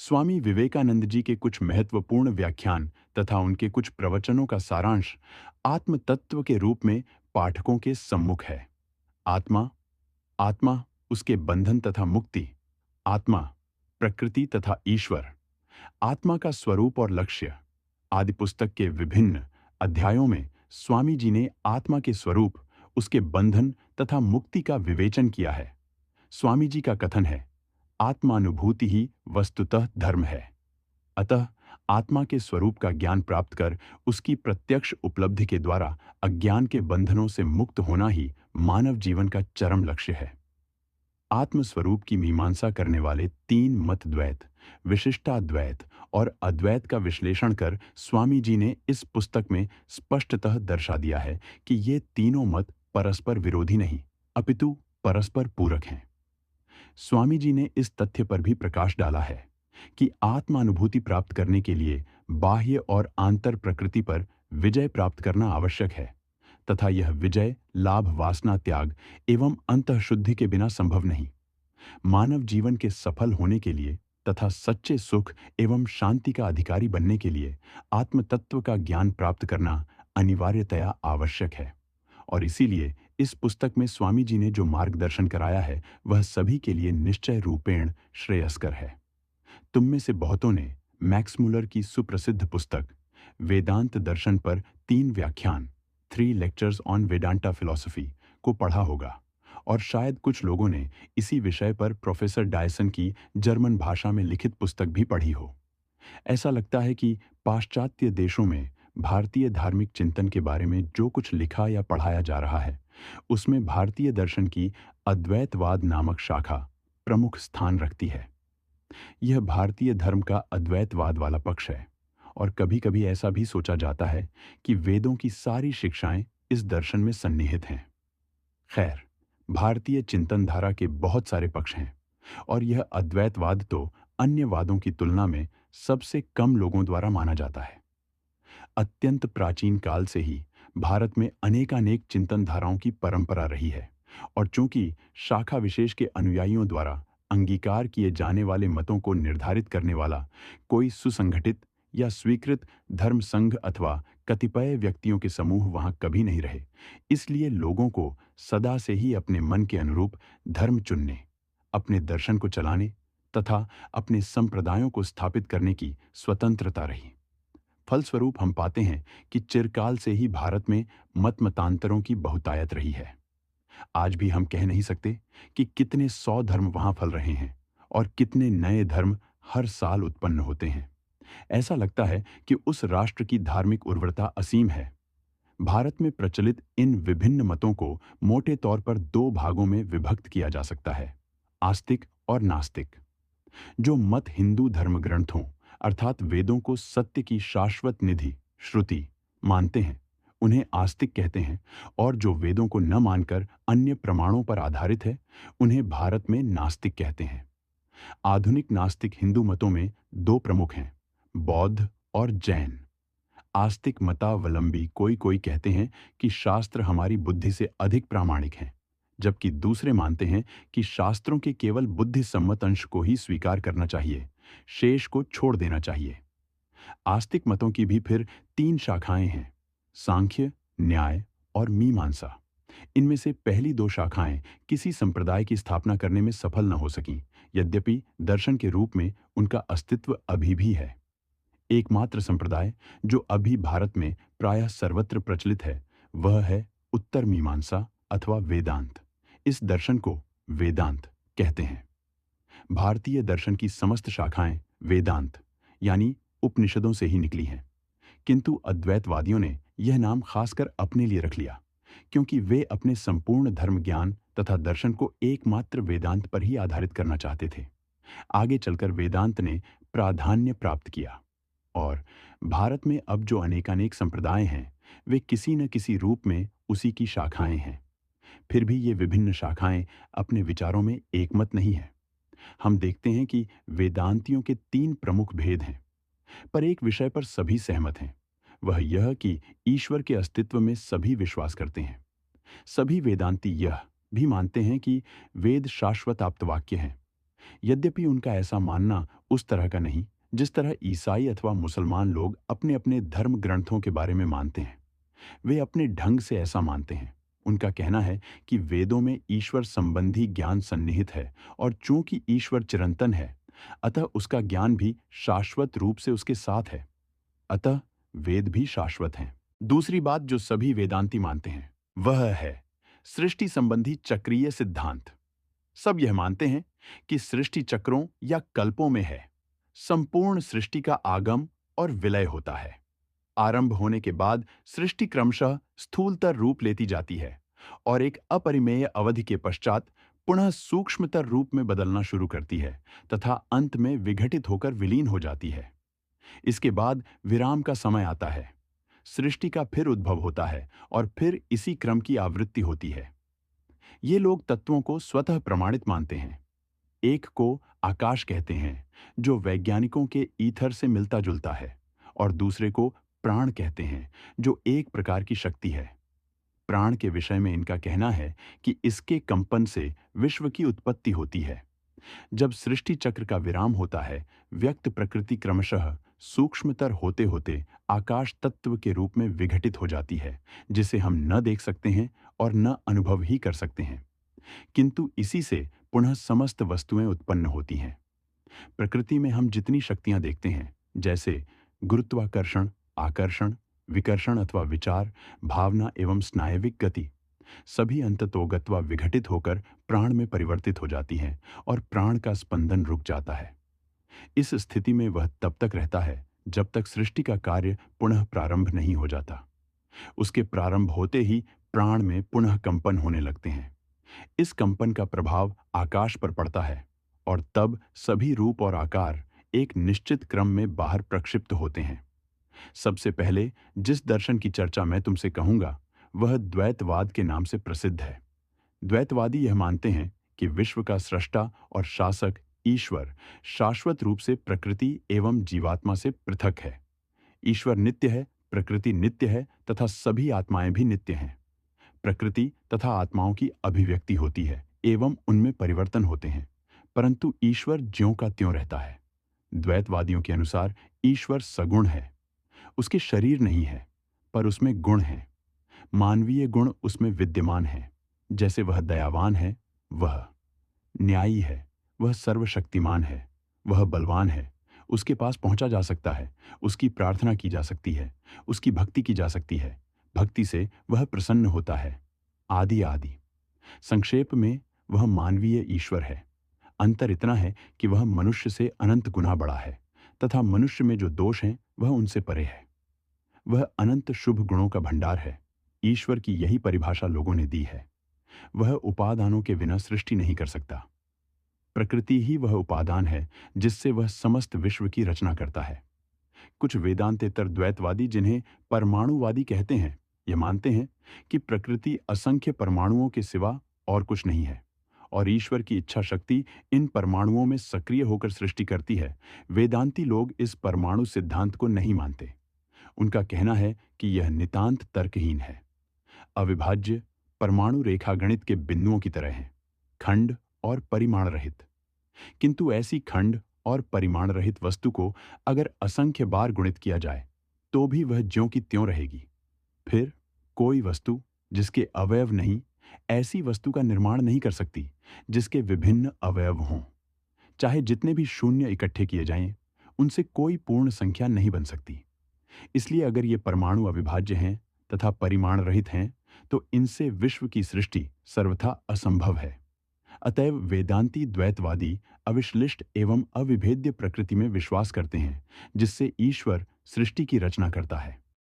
स्वामी विवेकानंद जी के कुछ महत्वपूर्ण व्याख्यान तथा उनके कुछ प्रवचनों का सारांश आत्म तत्व के रूप में पाठकों के सम्मुख है। आत्मा, आत्मा, उसके बंधन तथा मुक्ति, आत्मा, प्रकृति तथा ईश्वर, आत्मा का स्वरूप और लक्ष्य। आदि पुस्तक के विभिन्न अध्यायों में स्वामी जी ने आत्मा के स्वरूप, उसके बंधन तथा मुक्ति का विवेचन किया है। स्वामी जी का कथन है, आत्मानुभूति ही वस्तुतः धर्म है। अतः आत्मा के स्वरूप का ज्ञान प्राप्त कर उसकी प्रत्यक्ष उपलब्धि के द्वारा अज्ञान के बंधनों से मुक्त होना ही मानव जीवन का चरम लक्ष्य है। आत्म स्वरूप की मीमांसा करने वाले तीन मत द्वैत, विशिष्टाद्वैत और अद्वैत का विश्लेषण कर स्वामी जी ने इस पुस्तक में स्पष्टतः दर्शा दिया है कि ये तीनों मत परस्पर विरोधी नहीं, अपितु परस्पर पूरक हैं। स्वामी जी ने इस तथ्य पर भी प्रकाश डाला है कि आत्मानुभूति प्राप्त करने के लिए बाह्य और आंतर प्रकृति पर विजय प्राप्त करना आवश्यक है तथा यह विजय लाभ वासना त्याग एवं अंतःशुद्धि के बिना संभव नहीं। मानव जीवन के सफल होने के लिए तथा सच्चे सुख एवं शांति का अधिकारी बनने के लिए आत्म तत्व का ज्ञान प्राप्त करना अनिवार्यतया आवश्यक है। और इसीलिए इस पुस्तक में स्वामी जी ने जो मार्गदर्शन कराया है वह सभी के लिए निश्चय रूपेण श्रेयस्कर है। तुम में से बहुतों ने मैक्स मुलर की सुप्रसिद्ध पुस्तक वेदांत दर्शन पर 3 व्याख्यान, 3 लेक्चर्स ऑन वेदांता फिलॉसफी को पढ़ा होगा और शायद कुछ लोगों ने इसी विषय पर प्रोफेसर डायसन की जर्मन भाषा में लिखित पुस्तक भी पढ़ी हो। ऐसा लगता है कि पाश्चात्य देशों में भारतीय धार्मिक चिंतन के बारे में जो कुछ लिखा या पढ़ाया जा रहा है उसमें भारतीय दर्शन की अद्वैतवाद नामक शाखा प्रमुख स्थान रखती है। यह भारतीय धर्म का अद्वैतवाद वाला पक्ष है और कभी-कभी ऐसा भी सोचा जाता है कि वेदों की सारी शिक्षाएं इस दर्शन में सन्निहित हैं। खैर, भारतीय चिंतन धारा के बहुत सारे पक्ष हैं और यह अद्वैतवाद तो अन्य वादों की तुलना में सबसे कम लोगों द्वारा माना जाता है। अत्यंत प्राचीन काल से ही भारत में अनेकानेक चिंतन धाराओं की परंपरा रही है और चूंकि शाखा विशेष के अनुयायियों द्वारा अंगीकार किए जाने वाले मतों को निर्धारित करने वाला कोई सुसंगठित या स्वीकृत धर्म संघ अथवा कतिपय व्यक्तियों के समूह वहां कभी नहीं रहे, इसलिए लोगों को सदा से ही अपने मन के अनुरूप धर्म चुनने, अपने दर्शन को चलाने तथा अपने संप्रदायों को स्थापित करने की स्वतंत्रता रही। फलस्वरूप हम पाते हैं कि चिरकाल से ही भारत में मत मतांतरों की बहुतायत रही है। आज भी हम कह नहीं सकते कि कितने 100 धर्म वहां फल रहे हैं और कितने नए धर्म हर साल उत्पन्न होते हैं। ऐसा लगता है कि उस राष्ट्र की धार्मिक उर्वरता असीम है। भारत में प्रचलित इन विभिन्न मतों को मोटे तौर पर 2 भागों में विभक्त किया जा सकता है, आस्तिक और नास्तिक। जो मत हिंदू धर्म ग्रंथों अर्थात वेदों को सत्य की शाश्वत निधि श्रुति मानते हैं उन्हें आस्तिक कहते हैं और जो वेदों को न मानकर अन्य प्रमाणों पर आधारित है उन्हें भारत में नास्तिक कहते हैं। आधुनिक नास्तिक हिंदू मतों में 2 प्रमुख हैं, बौद्ध और जैन। आस्तिक मतावलंबी कोई कोई कहते हैं कि शास्त्र हमारी बुद्धि से अधिक प्रामाणिक हैं, जबकि दूसरे मानते हैं कि शास्त्रों के केवल बुद्धि सम्मत अंश को ही स्वीकार करना चाहिए, शेष को छोड़ देना चाहिए। आस्तिक मतों की भी फिर 3 शाखाएं हैं, सांख्य, न्याय और मीमांसा। इनमें से पहली 2 शाखाएं किसी संप्रदाय की स्थापना करने में सफल न हो सकीं, यद्यपि दर्शन के रूप में उनका अस्तित्व अभी भी है। एकमात्र संप्रदाय जो अभी भारत में प्रायः सर्वत्र प्रचलित है वह है उत्तर मीमांसा अथवा वेदांत। इस दर्शन को वेदांत कहते हैं। भारतीय दर्शन की समस्त शाखाएं वेदांत यानी उपनिषदों से ही निकली हैं, किंतु अद्वैतवादियों ने यह नाम खासकर अपने लिए रख लिया क्योंकि वे अपने संपूर्ण धर्म ज्ञान तथा दर्शन को एकमात्र वेदांत पर ही आधारित करना चाहते थे। आगे चलकर वेदांत ने प्राधान्य प्राप्त किया और भारत में अब जो अनेकानेक संप्रदाय हैं वे किसी न किसी रूप में उसी की शाखाएं हैं। फिर भी ये विभिन्न शाखाएं अपने विचारों में एकमत नहीं है। हम देखते हैं कि वेदांतियों के 3 प्रमुख भेद हैं, पर एक विषय पर सभी सहमत हैं, वह यह कि ईश्वर के अस्तित्व में सभी विश्वास करते हैं। सभी वेदांती यह भी मानते हैं कि वेद शाश्वत आप्तवाक्य हैं, यद्यपि उनका ऐसा मानना उस तरह का नहीं जिस तरह ईसाई अथवा मुसलमान लोग अपने अपने धर्म ग्रंथों के बारे में मानते हैं। वे अपने ढंग से ऐसा मानते हैं। उनका कहना है कि वेदों में ईश्वर संबंधी ज्ञान सन्निहित है और चूंकि ईश्वर चिरंतन है, अतः उसका ज्ञान भी शाश्वत रूप से उसके साथ है। अतः वेद भी शाश्वत हैं। दूसरी बात जो सभी वेदांती मानते हैं वह है सृष्टि संबंधी चक्रीय सिद्धांत। सब यह मानते हैं कि सृष्टि चक्रों या कल्पों में है। संपूर्ण सृष्टि का आगम और विलय होता है। आरंभ होने के बाद सृष्टि क्रमशः स्थूलतर रूप लेती जाती है और एक अपरिमेय अवधि के पश्चात पुनः सूक्ष्मतर रूप में बदलना शुरू करती है तथा अंत में विघटित होकर विलीन हो जाती है। इसके बाद विराम का समय आता है। सृष्टि का फिर उद्भव होता है और फिर इसी क्रम की आवृत्ति होती है। ये लोग तत्वों को स्वतः प्रमाणित मानते हैं। एक को आकाश कहते हैं, जो वैज्ञानिकों के ईथर से मिलता जुलता है, और दूसरे को प्राण कहते हैं, जो एक प्रकार की शक्ति है। प्राण के विषय में इनका कहना है कि इसके कंपन से विश्व की उत्पत्ति होती है। जब सृष्टि चक्र का विराम होता है, व्यक्त प्रकृति क्रमशः सूक्ष्मतर होते होते आकाश तत्व के रूप में विघटित हो जाती है, जिसे हम न देख सकते हैं और न अनुभव ही कर सकते हैं। किंतु इसी से पुनः समस्त वस्तुएं उत्पन्न होती हैं। प्रकृति में हम जितनी शक्तियां देखते हैं, जैसे गुरुत्वाकर्षण, आकर्षण, विकर्षण अथवा विचार, भावना एवं स्नायविक गति, सभी अंततोगत्वा विघटित होकर प्राण में परिवर्तित हो जाती हैं और प्राण का स्पंदन रुक जाता है। इस स्थिति में वह तब तक रहता है जब तक सृष्टि का कार्य पुनः प्रारंभ नहीं हो जाता। उसके प्रारंभ होते ही प्राण में पुनः कंपन होने लगते हैं। इस कंपन का प्रभाव आकाश पर पड़ता है और तब सभी रूप और आकार एक निश्चित क्रम में बाहर प्रक्षिप्त होते हैं। सबसे पहले जिस दर्शन की चर्चा मैं तुमसे कहूंगा वह द्वैतवाद के नाम से प्रसिद्ध है। द्वैतवादी यह मानते हैं कि विश्व का सृष्टा और शासक ईश्वर शाश्वत रूप से प्रकृति एवं जीवात्मा से पृथक है। ईश्वर नित्य है, प्रकृति नित्य है तथा सभी आत्माएं भी नित्य हैं। प्रकृति तथा आत्माओं की अभिव्यक्ति होती है एवं उनमें परिवर्तन होते हैं, परंतु ईश्वर ज्यों का त्यों रहता है। द्वैतवादियों के अनुसार ईश्वर सगुण है। उसके शरीर नहीं है, पर उसमें गुण हैं। मानवीय गुण उसमें विद्यमान हैं, जैसे वह दयावान है, वह न्यायी है, वह सर्वशक्तिमान है, वह बलवान है, उसके पास पहुंचा जा सकता है, उसकी प्रार्थना की जा सकती है, उसकी भक्ति की जा सकती है, भक्ति से वह प्रसन्न होता है, आदि आदि। संक्षेप में वह मानवीय ईश्वर है। अंतर इतना है कि वह मनुष्य से अनंत गुना बड़ा है तथा मनुष्य में जो दोष हैं वह उनसे परे है। वह अनंत शुभ गुणों का भंडार है। ईश्वर की यही परिभाषा लोगों ने दी है। वह उपादानों के बिना सृष्टि नहीं कर सकता। प्रकृति ही वह उपादान है जिससे वह समस्त विश्व की रचना करता है। कुछ वेदांतेतर द्वैतवादी, जिन्हें परमाणुवादी कहते हैं, यह मानते हैं कि प्रकृति असंख्य परमाणुओं के सिवा और कुछ नहीं है और ईश्वर की इच्छा शक्ति इन परमाणुओं में सक्रिय होकर सृष्टि करती है। वेदांती लोग इस परमाणु सिद्धांत को नहीं मानते। उनका कहना है कि यह नितांत तर्कहीन है। अविभाज्य परमाणु रेखागणित के बिंदुओं की तरह हैं, खंड और परिमाण रहित। किंतु ऐसी खंड और परिमाण रहित वस्तु को अगर असंख्य बार गुणित किया जाए तो भी वह ज्यों की त्यों रहेगी। फिर कोई वस्तु जिसके अवयव नहीं, ऐसी वस्तु का निर्माण नहीं कर सकती जिसके विभिन्न अवयव हों। चाहे जितने भी शून्य इकट्ठे किए जाएं, उनसे कोई पूर्ण संख्या नहीं बन सकती। इसलिए अगर ये परमाणु अविभाज्य हैं तथा परिमाण रहित हैं, तो इनसे विश्व की सृष्टि सर्वथा असंभव है। अतएव वेदांती द्वैतवादी अविश्लिष्ट एवं अविभेद्य प्रकृति में विश्वास करते हैं, जिससे ईश्वर सृष्टि की रचना करता है।